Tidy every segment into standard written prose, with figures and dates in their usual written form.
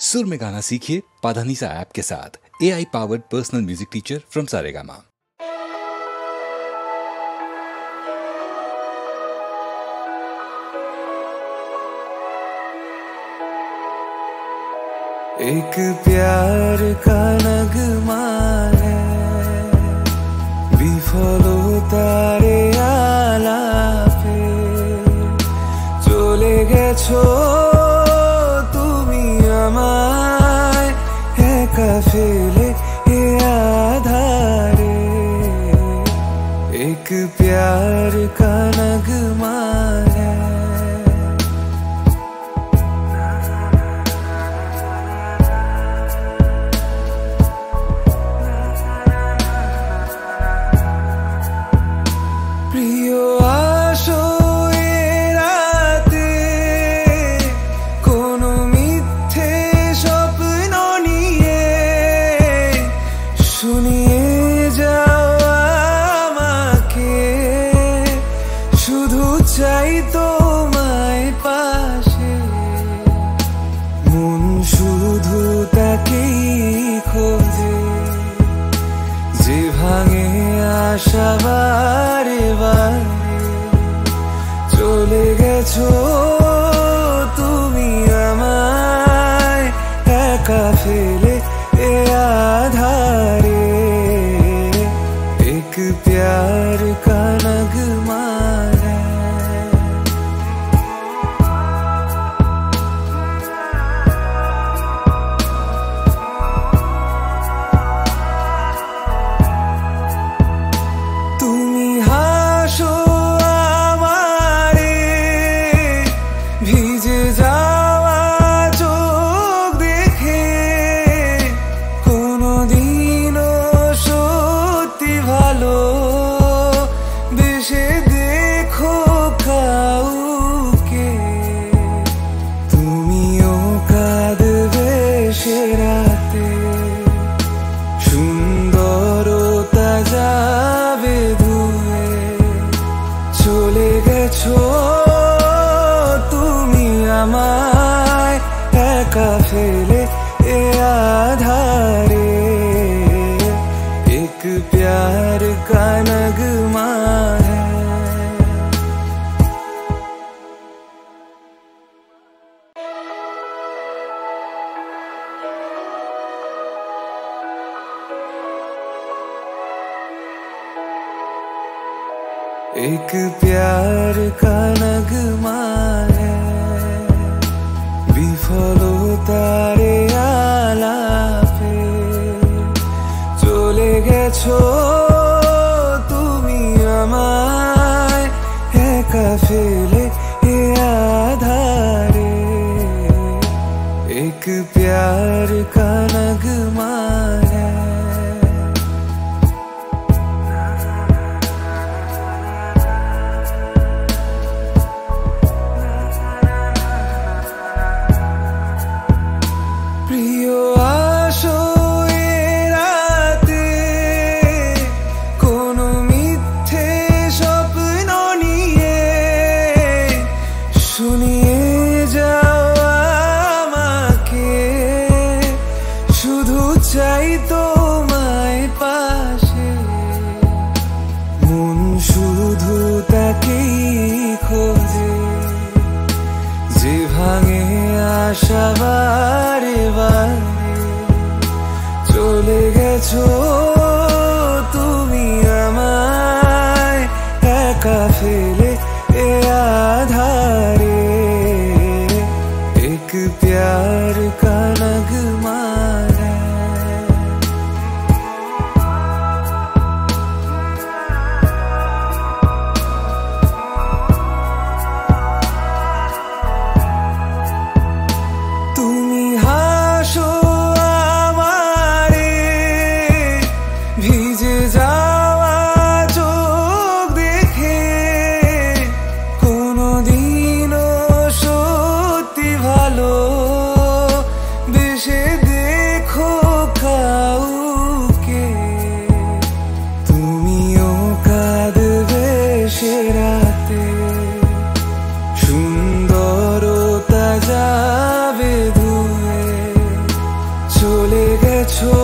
सुर में गाना सीखिए पाधानीसा ऐप के साथ। AI powered personal music teacher from Saregama. एक प्यार का नगमा है, বিফলতারে আলাপে চলে গেছো তুমি আমায় একা ফেলে এ আধারে। एक प्यार का नगमा है। প্রিয় আসো এ রাতে, কোনো মিথ্যে স্বপ্ন নিয়ে শুনিয়ে যাও আমাকে। শুধু চাই তোমায় পাশে, মন শুধু তাকেই খোঁজে যে ভাঙে আশা বারে বারে। চলে গেছো তুমি আমায় একা ফেলে এ আধারে। एक प्यार का नगमा है। তুমি হাসো আমারে, ভিজে যাওয়া চোখ দেখে। কোনোদিনও সত্যি ভালো বেশে দেখো কাউকে। তুমিও কাঁদবে সে রাতে, সুন্দরতা যাবে ধুয়ে। চলে গেছো তুমি আমায় একা ফেলে এ আধারে। एक प्यार का नगमा है। एक प्यार का नगमा है, বিফলতারে আলাপে চলে গেছো তুমি আমায় একা ফেলে এ আধারে। एक प्यार का नगमा है। প্রিয় আসো এ রাতে, কোনো মিথ্যে স্বপ্ন নিয়ে শুনিয়ে যাও আমাকে। শুধু চাই তোমায় পাশে, মন শুধু তাকেই খোঁজে যে ভাঙে আশা বারে বারে। চলে গেছো তুমি আমায় একা ফেলে এ আধারে। एक प्यार का नगमा है। তুমি হাসো আমারে, ভিজে যাওয়া চোখ দেখে। কোনোদিনও সত্যি ভালো বেশে গেছো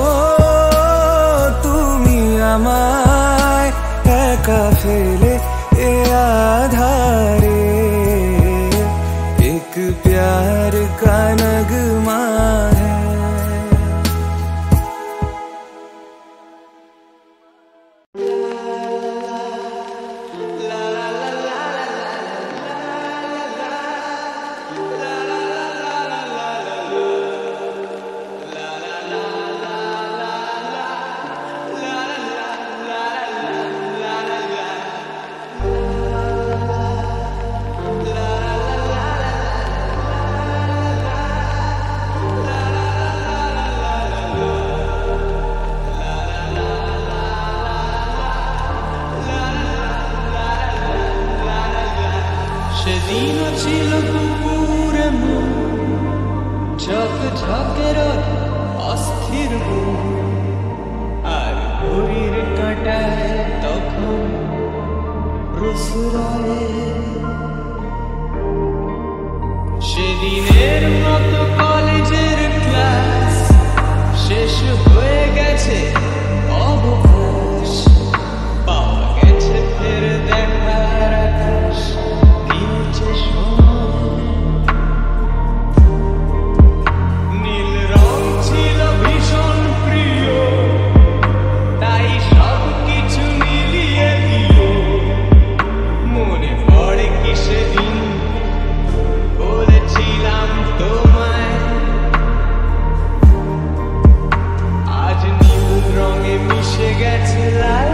তুমি আমায় একা ফেলে এ আধারে एक प्यार का नगमा है সেদিন ছিল দুপুরে ঝক ঝকের অস্থির আর ঘড়ির কাঁটায় তখন রসুরায় সেদিনের মতো কলেজের ক্লাস শেষ হয়ে গেছে অবকাশ পাওয়া গেছে ফের দেখার আকাশ নীল রং ছিল ভীষণ প্রিয় তাই সব কিছু মিলিয়ে দিল মনে পড়ে কি সেদিন বলেছিলাম তোমায় আজ নীল রঙে মিশে গেছে লাল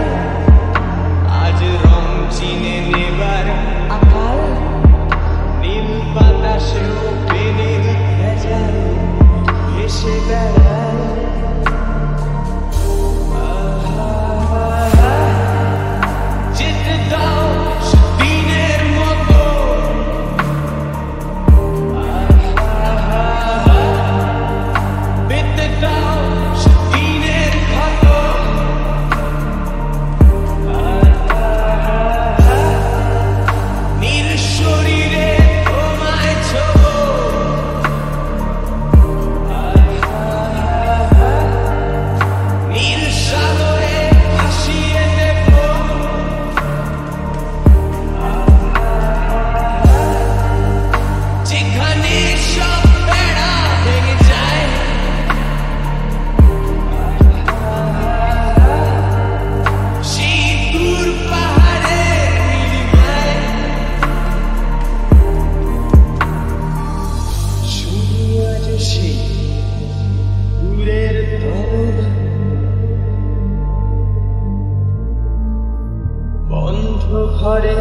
আজ রং চিনে নেবার আকাল নীল বাতাসেও পেনের ভেজাল ভেসে বেড়ায় যেতে দাও দিনের মতো পেতে দাও দিনের ক্ষত নীল শরীরে তোমায় ছোঁবো নীল সাগরে ভাসিয়ে দেবো যেখানে সব বেড়া ভেঙে যায় সেই দূর পাহাড়ের নীলিমায় শুধু আজ সেই দূরের তরঙ্গ বন্ধ ঘরে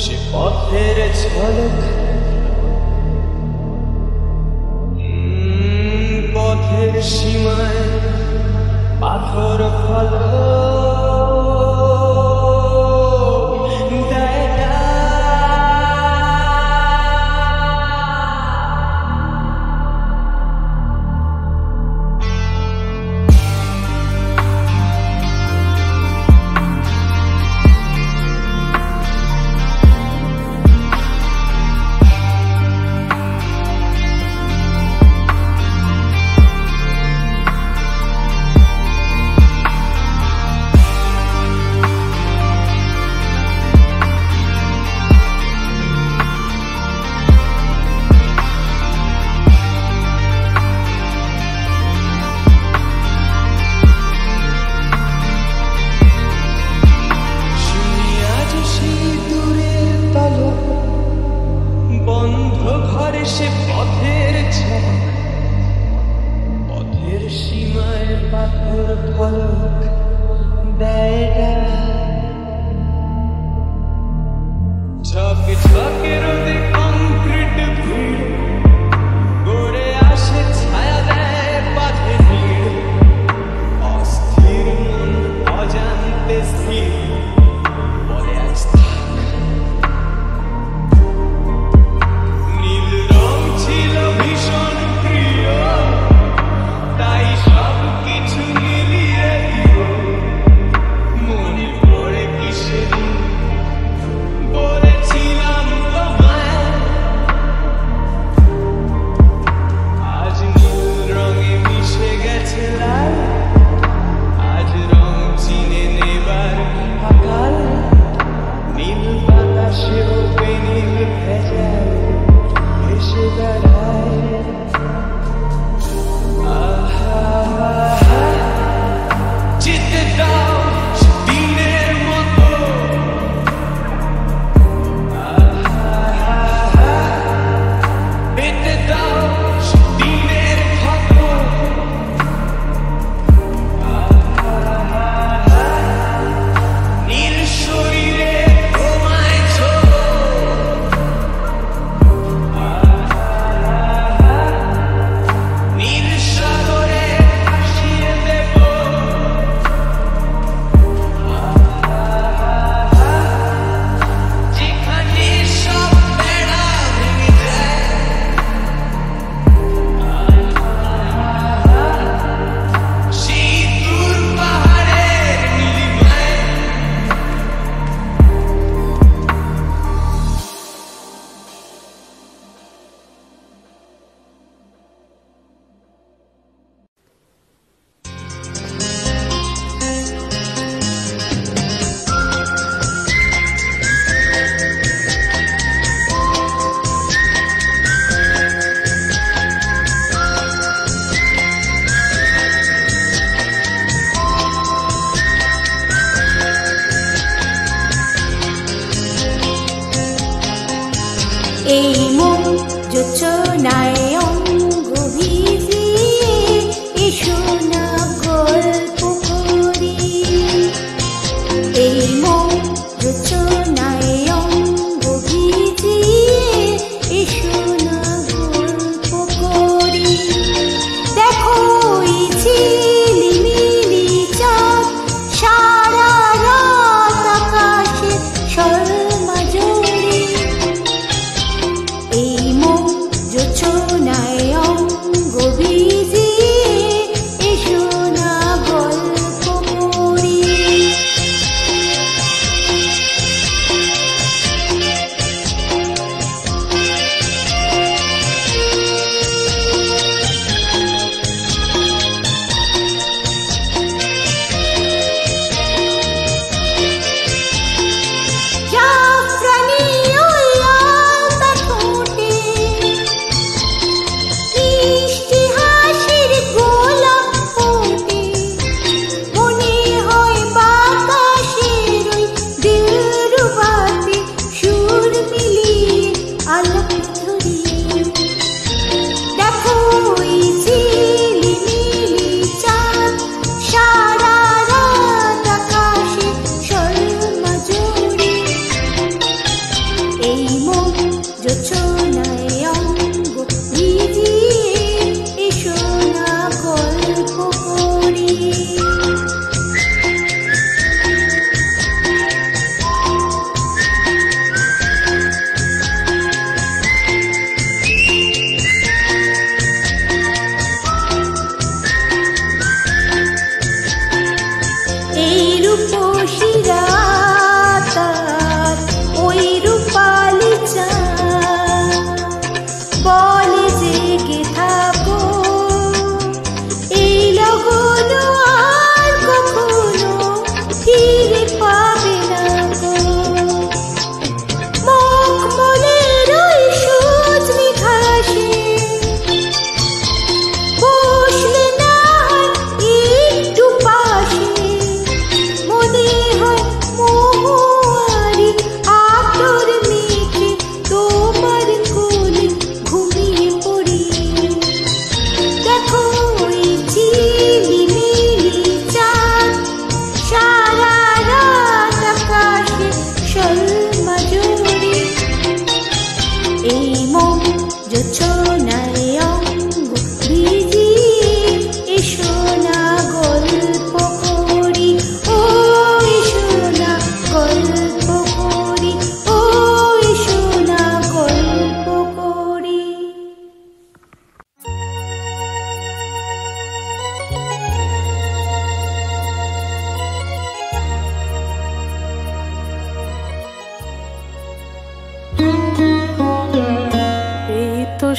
সে পথের ঝলক পথের সীমায় পাথর ফলক দেয় না।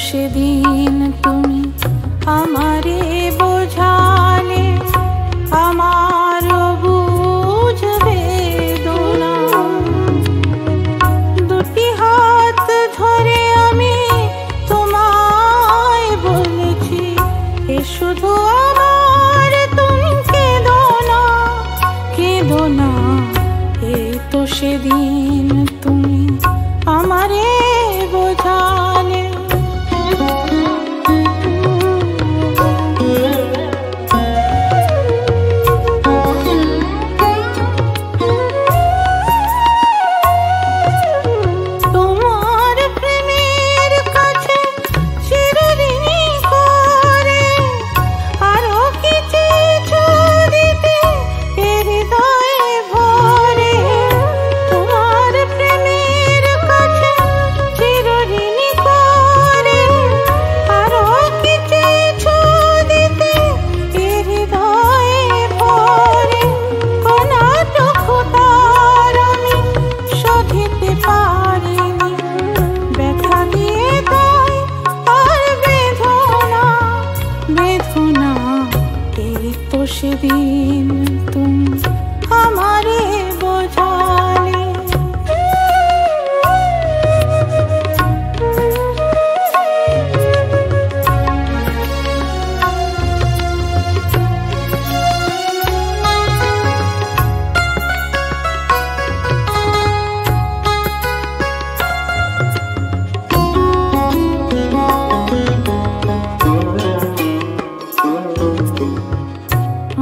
সেদিন তুমি আমারে বোঝালে, আমার বুঝবে দোনা। দুটি হাত ধরে আমি তোমায় বলেছি, এ শুধু আমার, তুমি কেঁদো না, কেঁদো না। এই তো সেদিন তুমি আমারে বোঝালে। তোমার প্রেমের কাছে চিরঋণী করে আরো কি চেয়েছো দিতে এ হৃদয়ে ভরে। তোমার প্রেমের কাছে চিরঋণী করে আরো কি চেয়েছো দিতে এ হৃদয়ে ভরে। অনাটক তার আমি সহিতে পারিনি, ব্যথা দিয়ে তাই আর বেদনা, বেদনা। এই তো সেদিন তুমি আমারে বোঝালে।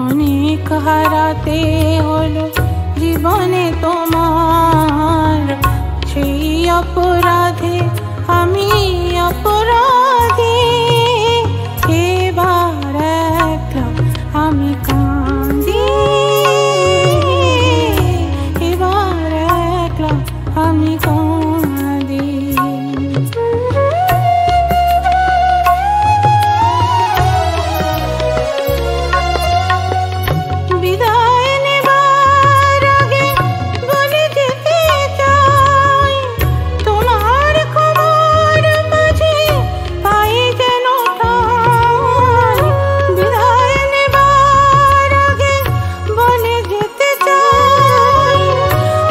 অনেক হারাতে হলো জীবনে তোমার, সেই অপরাধে আমি অপরাধী। এবার একলা আমি কাঁদি, এবার একলা আমি কাঁদি। বিদায় নেবার আগে বলে যেতে চাই, তোমার খবর মাঝে পাই যেন ঠাই। বিদায় নেবার আগে বলে যেতে চাই,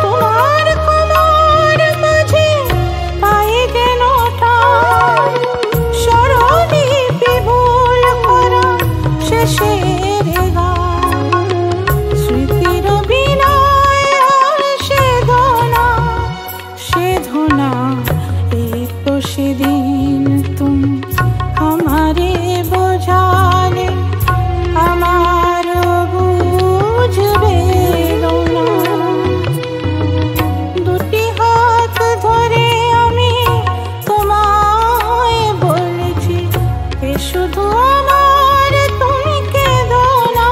তোমার খবর মাঝে পাই যেন ঠাই। স্বরলিপি ভুল করা শেষের গান, স্মৃতির বিনয় আর সেধনা, সেধনা। এই তো সেদিন তুমি আমারে বোঝালে, আমার বুঝবে দোনা। দুটি হাত ধরে আমি তোমায় বলেছি, এ শুধু আমার, তুমি কেঁদো না,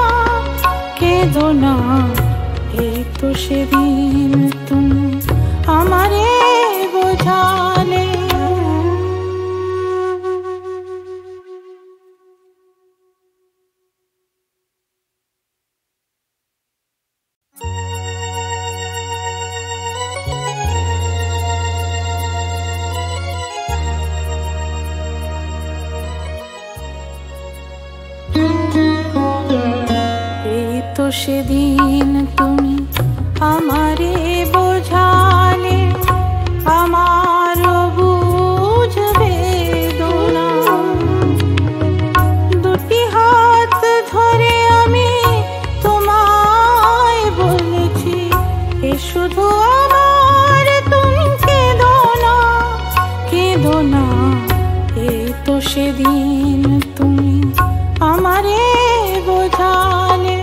কেঁদো না। এই তো সেদিন তুমি আমারে বোঝালে। এই তো সেদিন তুমি আমারে বোঝালে, আমার বুঝবে দোনা। দুটি হাত ধরে আমি তোমায় বলেছি, এ শুধু আমার, তুমি কেঁদো না, কেঁদো না। এই তো সেদিন তুমি আমারে বোঝালে।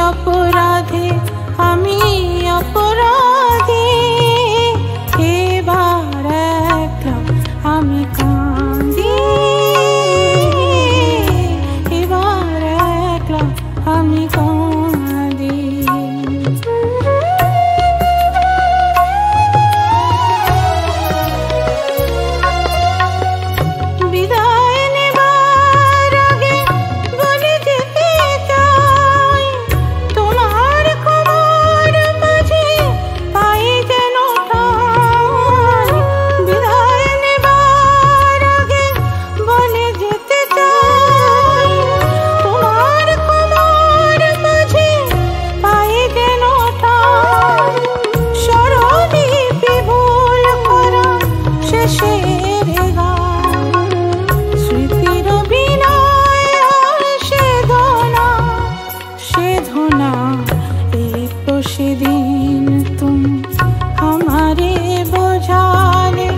অপরাধে আমি অপরাধী, এবার একলা আমি কাঁদি, এবার একলা আমি কাঁদি। বিদায় নেবার আগে বলে যেতে চাই, তোমার কোমর মাঝে পাই যেন ঠাঁই। বিদায় নেবার আগে বলে যেতে চাই, তোমার কোমর মাঝে পাই যেন ঠাঁই। স্বরলিপি ভুল করা শেষের গান, স্মৃতির বিনয় সেধনা, সেধনা এই তো সেদিন তুমি আমারে বোঝালে,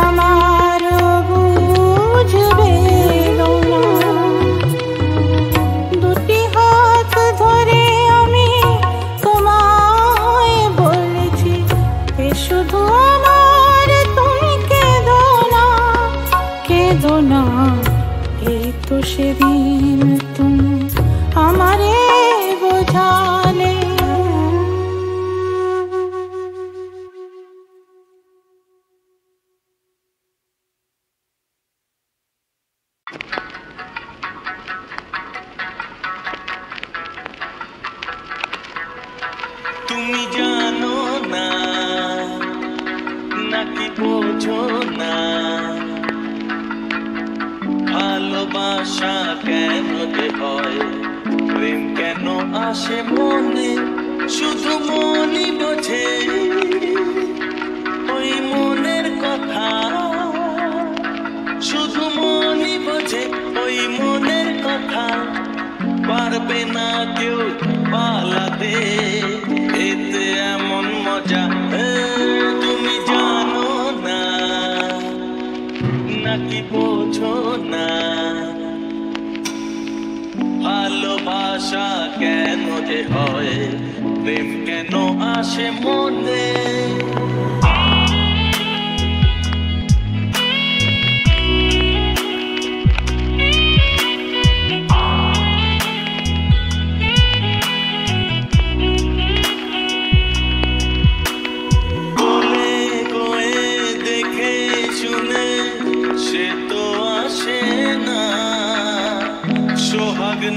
আমার বুঝবে না। দুটি হাত ধরে আমি তোমায় বলেছি, এ শুধু আমার, তুমি কেঁদো না, কেঁদো না। এই তো সেদিন তুমি আমারে বোঝালে। তুমি জানো না নাকি বোঝো না, ভালোবাসা কেন যে হয়, প্রেম কেন আসে মনে, শুধু মনই বোঝে ওই মনের কথা, শুধু মনই বোঝে ওই মনের কথা। পারবে না কেউ পালাতে, এতে এমন মজা তুমি জানো না নাকি বোঝো না, ভালোবাসা কেন যে হয়, প্রেম কেন আসে মনে।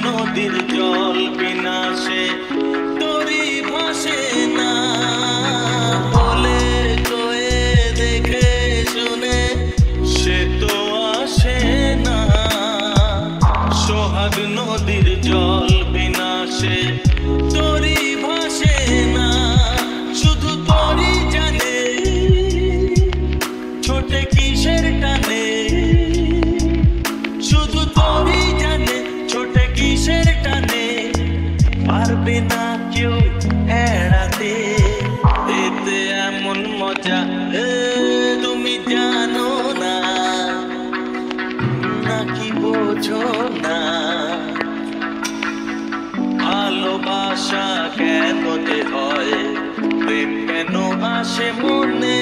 নদীর জল বিনাশে তরি ভাসে না, বলে কয়ে দেখে শুনে সে তো আসে না। সোহাগ নদীর জল বিনাশে তরি ভাসে না, শুধু তরি জানে ছোটে কিসের টানে, শুধু তরি জানে ছোটে কিসের টানে। পারবে না কেউ এড়াতে, এতে এমন মজা তুমি জানো না নাকি বোঝো না, ভালোবাসা কেন যে হয়, প্রেম কেন আসে মনে।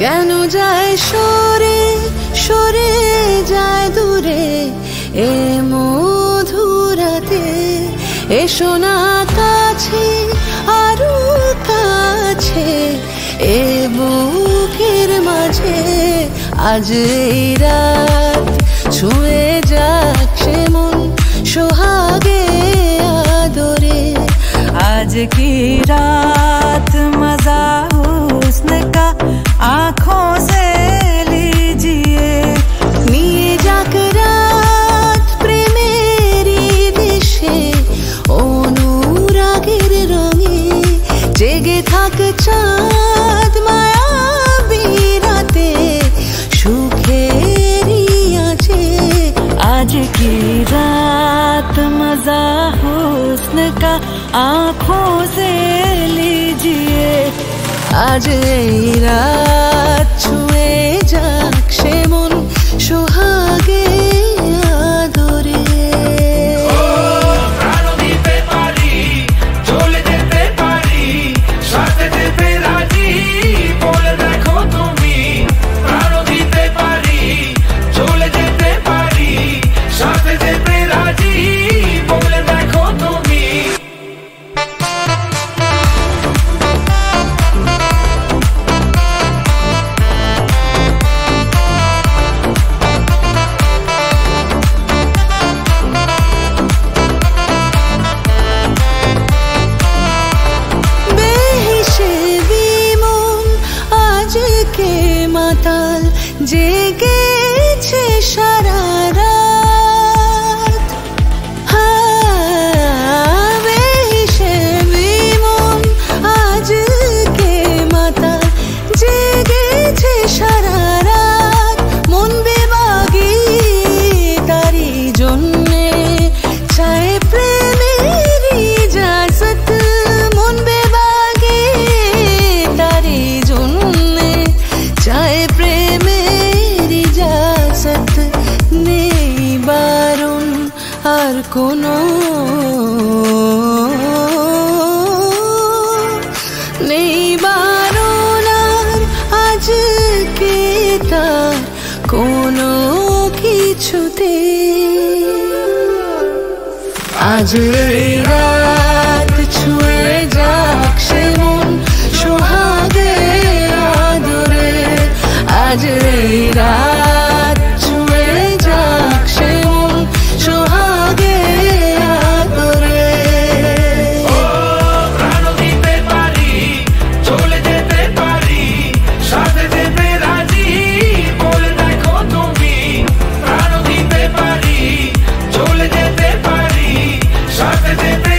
কেন যায় সরে সরে যায় দূরে এ মধুরাতে, এসো না কাছে আরো কাছে, এ বুকের মাঝে আজ এই রাত ছুঁয়ে যাচ্ছে মন সোহাগে আদরে। की रात मजा हुस्न का आँखों से लीजिए নিয়ে যাক রাত প্রেমেরই দেশে অনুরাগের রঙে জেগে থাক চাঁদ মায়াবী রাতে সুখেরই আছে आज की रात मजा हुस्न का आँखों से लीजिए आज এই রাত ছুঁয়ে যাক সে মন সোহাগে আদরে প্রাণ দিতে পারি চলে যেতে পারি সাথে যেতে রাজি বলে দেখো তুমি প্রাণ দিতে পারি চলে যেতে পারি সাথে যেতে রাজি বলে দেখো তুমি বেহিসেবি মন আজকে মাতাল জেগেছে সারা রাত বেহিসেবি মন আজকে মাতাল জেগেছে সারা রাত মন বেবাগি তারি জন্যে চায় প্রেমেরই ইজাজত মন বেবাগি তারি জন্যে চায় প্রেমের ইজাজত নেই বারণ আর কোনো নেই বারণ আর আজকে তার কোনো কিছুতে আজ এই রাত ছুঁয়ে যাক সে মন সোহাগে আদরে আজ এই রাত ছুঁয়ে যাক সে মন সোহাগে আদরে প্রাণ দিতে পারি চলে যেতে পারি সাথে যেতে রাজি বলে দেখো তুমি প্রাণ দিতে পারি চলে যেতে পারি সাথে যেতে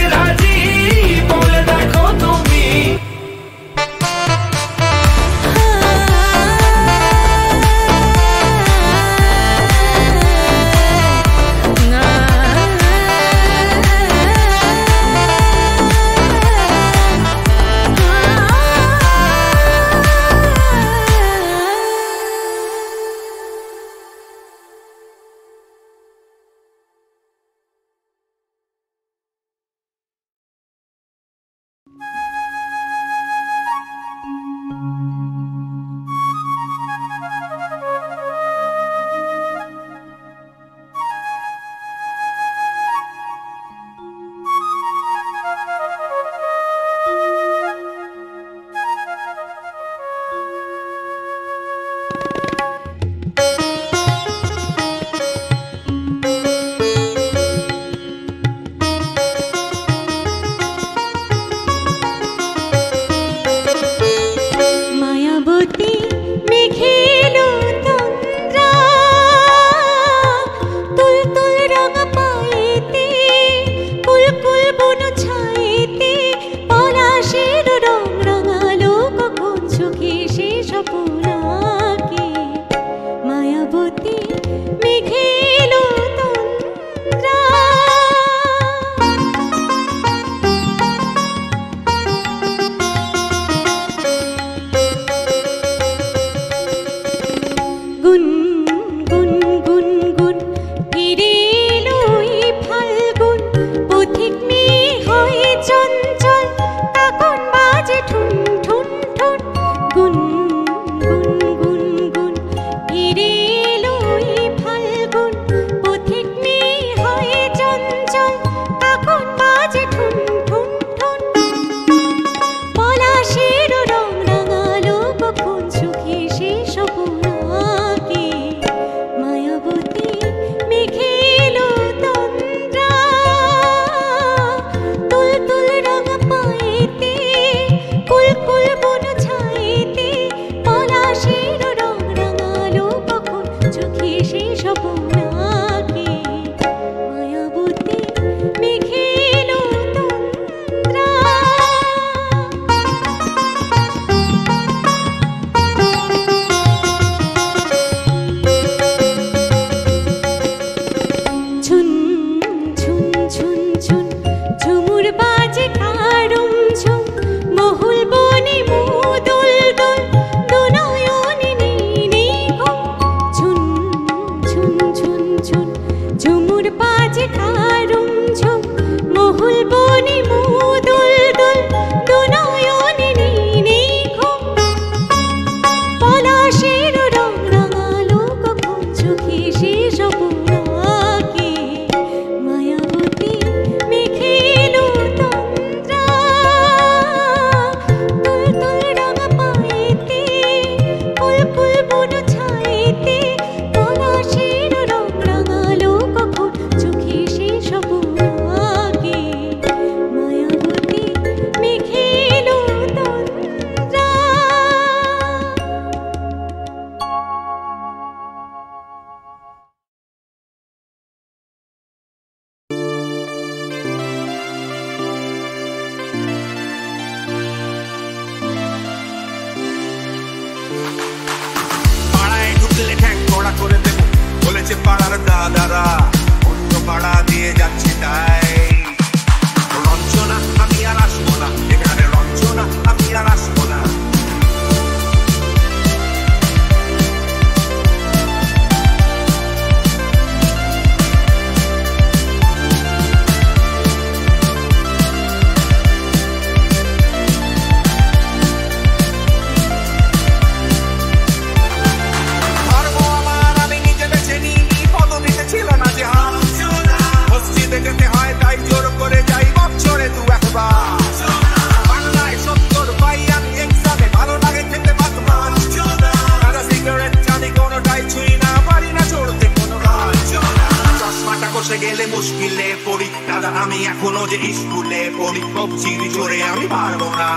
এখনো যে স্কুলে পড়ি কবজির জোরে আমি পারবো না,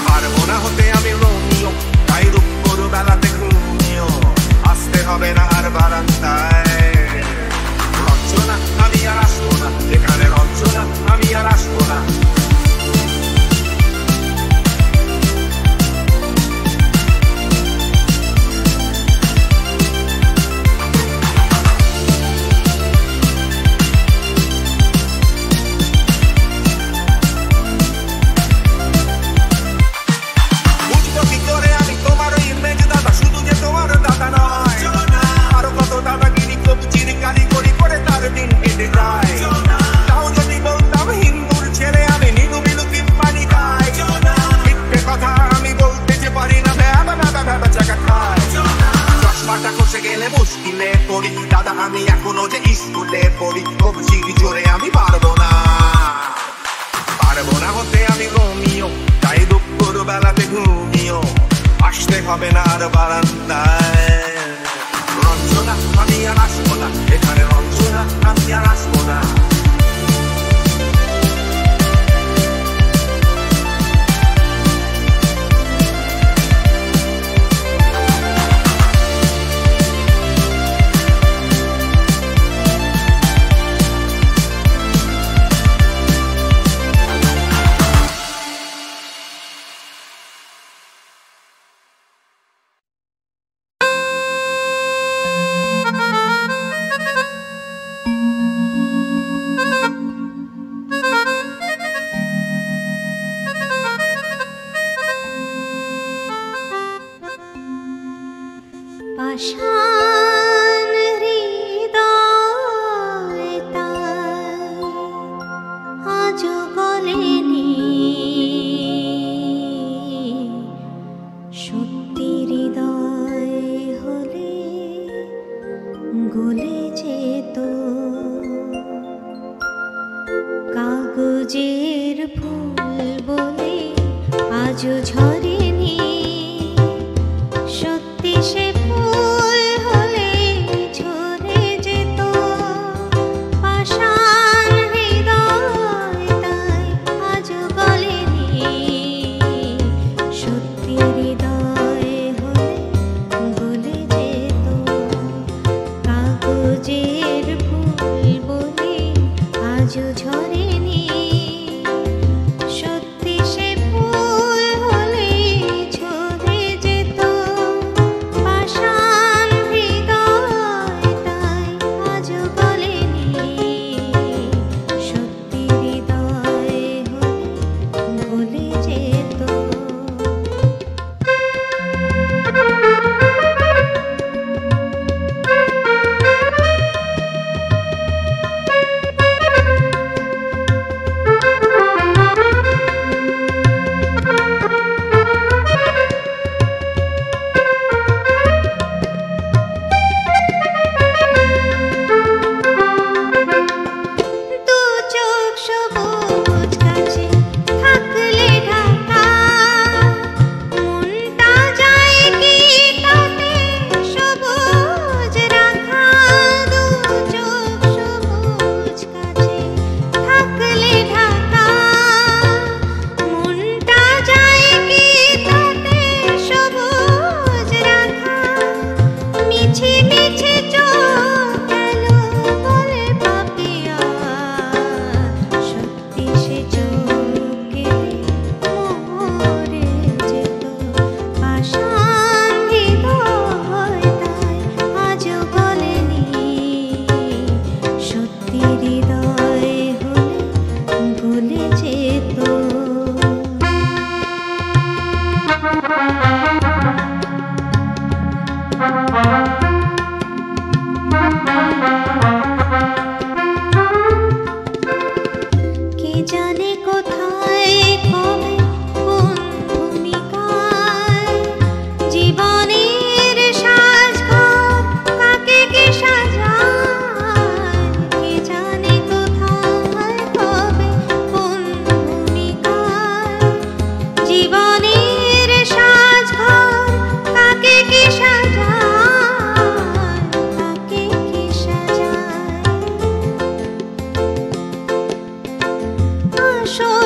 পারবো না হতে আমি রোমিও, তাই দুপুর বেলাতে ঘুমিও, আসতে হবে না আর বারান্দায়। রঞ্জনা আমি আর আসবো না, এখানে রঞ্জনা আমি আর আসবো না। দাদা আমি এখনো যে স্কুলে পড়ি কবজির জোরে আমি পারবো না, পারবো না হতে আমি রোমিও, তাই দুপুর বেলাতে ঘুমিও, আসতে হবে না আর বারান্দায়। রঞ্জনা আমি আর আসবো না, এখানে রঞ্জনা আমি আর আসবো না। পাষাণ হৃদয় তাই আজও গলেনি, সত্যি হৃদয় হলে গলে যেত। কাগজের ফুল বলে আজও ঝরেনি, সত্যি সে ফুল হলে ঝরে যেত। পাষাণ হৃদয় তাই আজও গলেনি, সত্যি হৃদয় হলে গলে যেত। কাগজের ফুল বলে আজও ঝরেনি, সত্যি সে ফুল হলে ঝরে যেত। পাষাণ হৃদয় তাই আজও গলেনি, সত্যি হৃদয় হলে গলে যেত। দু চোখ সবুজ গাছে থাকলে ঢাকা, মনটা যায় কি তাতে সবুজ রাখা। দু চোখ সবুজ গাছে থাকলে ঢাকা, মনটা যায় কি তাতে সবুজ রাখা। মিছে মিছে চোখ গেল বলে পাপিয়া, সত্যি সে চোখ গেলে মরে যেত। পাষাণ হৃদয় তাই আজও গলেনি, সত্যি হৃদয় হলে গলে যেত। কে জানে কোথায় কবে কোন ভূমিকায় জীবনের সাজঘর কাকে কে সাজায়। কে জানে কোথায় কবে কোন ভূমিকায় জীবনের সাজঘর কাকে কে সাজায়, কাকে কে সাজায়। আসল